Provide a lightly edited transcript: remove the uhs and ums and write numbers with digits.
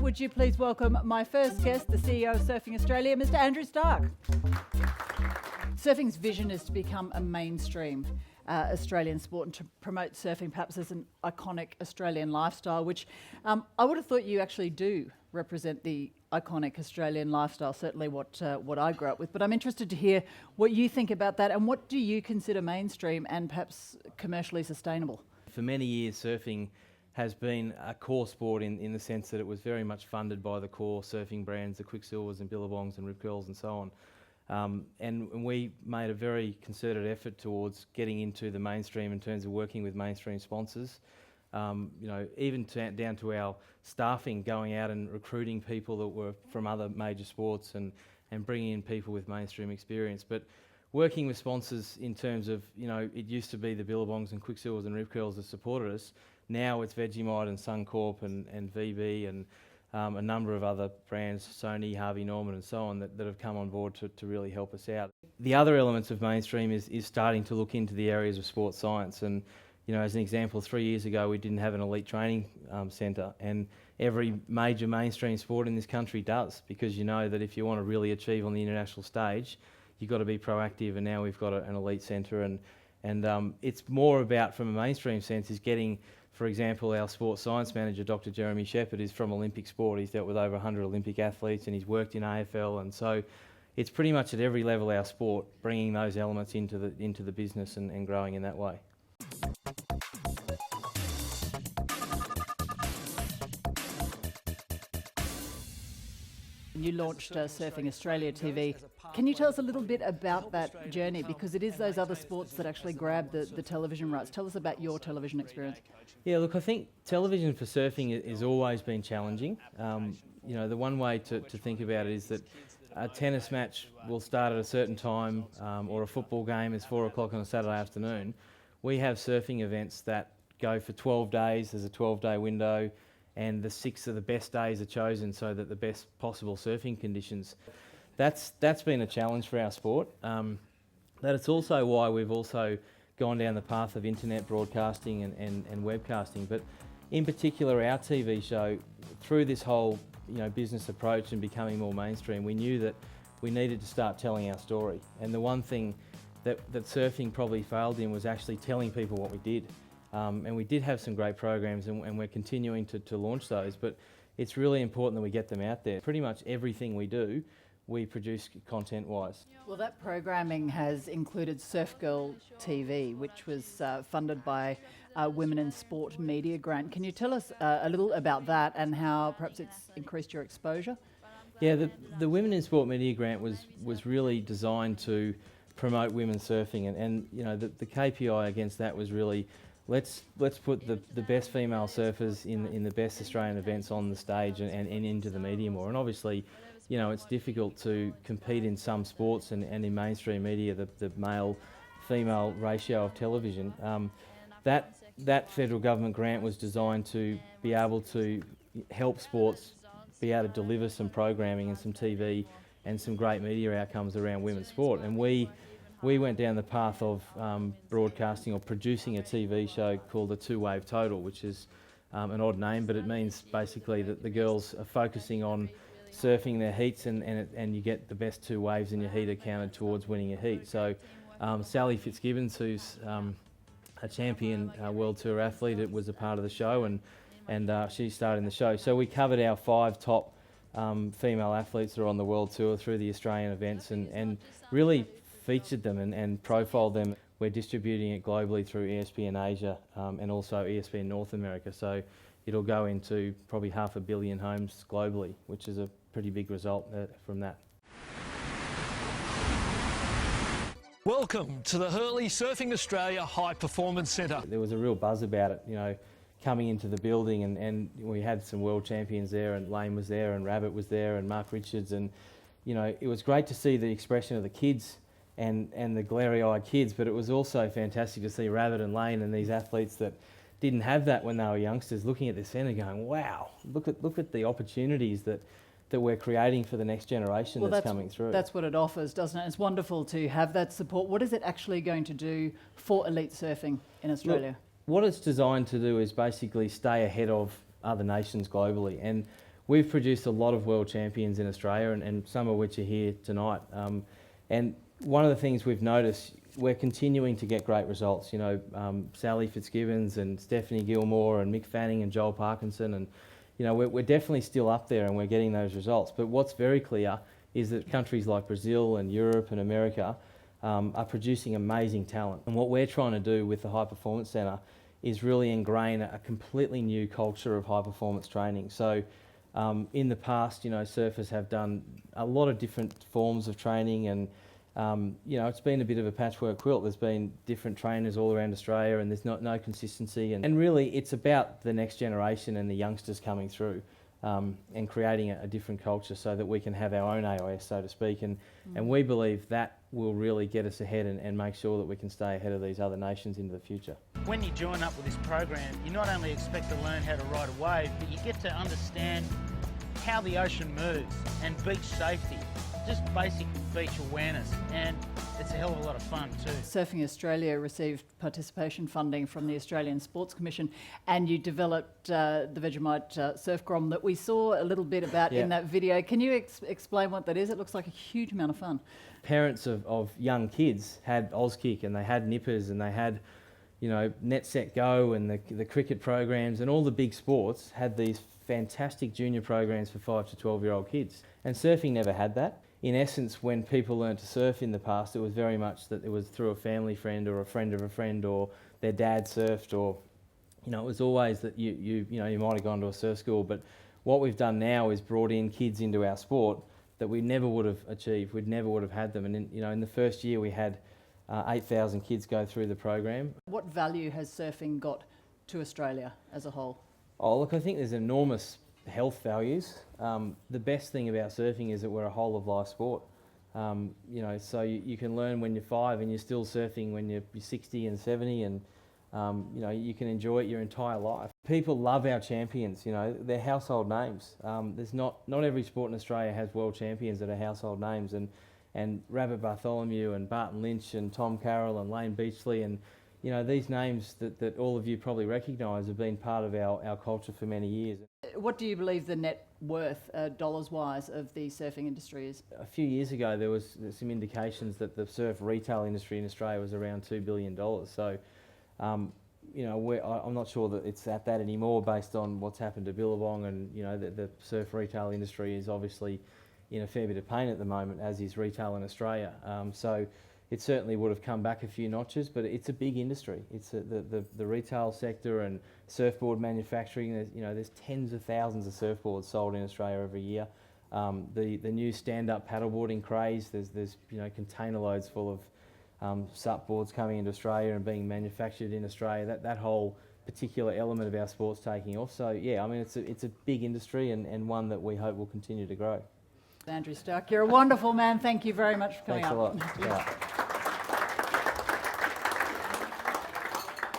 would you please welcome my first guest, the CEO of Surfing Australia, Mr. Andrew Stark. Surfing's vision is to become a mainstream Australian sport and to promote surfing perhaps as an iconic Australian lifestyle, which I would have thought you actually do represent the iconic Australian lifestyle, certainly what I grew up with. But I'm interested to hear what you think about that, and what do you consider mainstream and perhaps commercially sustainable? For many years, surfing has been a core sport in the sense that it was very much funded by the core surfing brands, the Quicksilvers and Billabongs and Rip Curls and so on. And we made a very concerted effort towards getting into the mainstream in terms of working with mainstream sponsors. Even down to our staffing, going out and recruiting people that were from other major sports and bringing in people with mainstream experience. But working with sponsors in terms of, it used to be the Billabongs and Quicksilvers and Rip Curls that supported us. Now it's Vegemite and Suncorp and VB and a number of other brands, Sony, Harvey Norman and so on, that have come on board to really help us out. The other elements of mainstream is starting to look into the areas of sports science. And as an example, 3 years ago we didn't have an elite training centre, and every major mainstream sport in this country does, because you know that if you want to really achieve on the international stage, you've got to be proactive, and now we've got an elite centre, and it's more about, from a mainstream sense, is getting, for example, our sports science manager, Dr. Jeremy Shepherd, is from Olympic sport. He's dealt with over 100 Olympic athletes and he's worked in AFL, and so it's pretty much at every level our sport, bringing those elements into the business and growing in that way. You launched Surfing Australia TV. Can you tell us a little bit about that journey? Because it is those other sports that actually grab the television rights. Tell us about your television experience. Yeah, look, I think television for surfing has always been challenging. The one way to think about it is that a tennis match will start at a certain time, or a football game is 4 o'clock on a Saturday afternoon. We have surfing events that go for 12 days. There's a 12-day window, and the 6 of the best days are chosen so that the best possible surfing conditions. That's been a challenge for our sport. That it's also why we've also gone down the path of internet broadcasting and webcasting. But in particular, our TV show, through this whole business approach and becoming more mainstream, we knew that we needed to start telling our story. And the one thing that surfing probably failed in was actually telling people what we did. And we did have some great programs, and we're continuing to launch those, but it's really important that we get them out there. Pretty much everything we do, we produce content-wise. Well, that programming has included Surf Girl TV, which was funded by Women in Sport Media Grant. Can you tell us a little about that and how perhaps it's increased your exposure? Yeah, the Women in Sport Media Grant was really designed to promote women's surfing, and the KPI against that was really, let's put the best female surfers in the best Australian events on the stage and into the media more. And obviously, it's difficult to compete in some sports and in mainstream media, the male-female ratio of television. That federal government grant was designed to be able to help sports be able to deliver some programming and some TV and some great media outcomes around women's sport. And we went down the path of broadcasting or producing a TV show called The Two Wave Total, which is an odd name, but it means basically that the girls are focusing on surfing their heats, and you get the best 2 waves in your heat are counted towards winning a heat. So Sally Fitzgibbons, who's a champion World Tour athlete, it was a part of the show, and she started in the show. So we covered our 5 top female athletes that are on the World Tour through the Australian events, and really featured them and profiled them. We're distributing it globally through ESPN Asia and also ESPN North America. So it'll go into probably 500 million homes globally, which is a pretty big result from that. Welcome to the Hurley Surfing Australia High Performance Centre. There was a real buzz about it, coming into the building, and we had some world champions there, and Lane was there, and Rabbit was there, and Mark Richards, and it was great to see the expression of the kids and the glary-eyed kids, but it was also fantastic to see Rabbit and Lane and these athletes that didn't have that when they were youngsters looking at the centre going, wow, look at the opportunities that we're creating for the next generation that's coming through. That's what it offers, doesn't it? It's wonderful to have that support. What is it actually going to do for elite surfing in Australia? Look, what it's designed to do is basically stay ahead of other nations globally. And we've produced a lot of world champions in Australia, and some of which are here tonight. And one of the things we've noticed, we're continuing to get great results. You know, Sally Fitzgibbons and Stephanie Gilmore and Mick Fanning and Joel Parkinson, and you know, we're definitely still up there and we're getting those results. But what's very clear is that countries like Brazil and Europe and America are producing amazing talent. And what we're trying to do with the High Performance Centre is really ingrain a completely new culture of high performance training. So in the past, you know, surfers have done a lot of different forms of training, and you know, it's been a bit of a patchwork quilt. There's been different trainers all around Australia, and there's no consistency. And really, it's about the next generation and the youngsters coming through, and creating a different culture so that we can have our own AIS, so to speak. And we believe that will really get us ahead and make sure that we can stay ahead of these other nations into the future. When you join up with this program, you not only expect to learn how to ride a wave, but you get to understand how the ocean moves and beach safety, just basic beach awareness, and it's a hell of a lot of fun too. Surfing Australia received participation funding from the Australian Sports Commission, and you developed the Vegemite surf grom that we saw a little bit about in that video. Can you explain what that is? It looks like a huge amount of fun. Parents of young kids had Auskick, and they had nippers, and they had, you know, Net Set Go and the cricket programs, and all the big sports had these fantastic junior programs for 5 to 12-year-old kids. And surfing never had that. In essence, when people learned to surf in the past, it was very much that it was through a family friend or a friend of a friend, or their dad surfed, or, you know, it was always that you might have gone to a surf school. But what we've done now is brought in kids into our sport that we never would have achieved. We never would have had them. And in the first year, we had 8,000 kids go through the program. What value has surfing got to Australia as a whole? Oh, look, I think there's enormous health values. The best thing about surfing is that we're a whole of life sport. You know, so you can learn when you're 5 and you're still surfing when you're 60 and 70, and you know, you can enjoy it your entire life. People love our champions. You know, they're household names. There's not every sport in Australia has world champions that are household names, and Rabbit Bartholomew and Barton Lynch and Tom Carroll and Lane Beachley, and you know, these names that all of you probably recognise have been part of our culture for many years. What do you believe the net worth, dollars-wise, of the surfing industry is? A few years ago, there's some indications that the surf retail industry in Australia was around $2 billion. So, you know, I'm not sure that it's at that anymore based on what's happened to Billabong, and you know, the surf retail industry is obviously in a fair bit of pain at the moment, as is retail in Australia. So it certainly would have come back a few notches, but it's a big industry. It's the retail sector and surfboard manufacturing. There's tens of thousands of surfboards sold in Australia every year. The new stand-up paddleboarding craze. There's container loads full of SUP boards coming into Australia and being manufactured in Australia. That whole particular element of our sport's taking off. So yeah, I mean, it's a big industry, and one that we hope will continue to grow. Andrew Stark, you're a wonderful man. Thank you very much for coming Thanks up. a lot. Yeah.